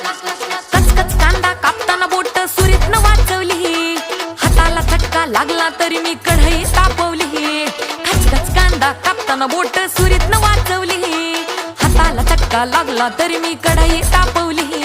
कचकच कांदा कापताना बोट सुरीतनं वाचवली, हाताला चटका लागला तरी मी कढई तापवली. कचकच कांदा कापताना बोट सुरीतनं वाचवली, हाताला चटका लागला तरी मी कढई तापवली.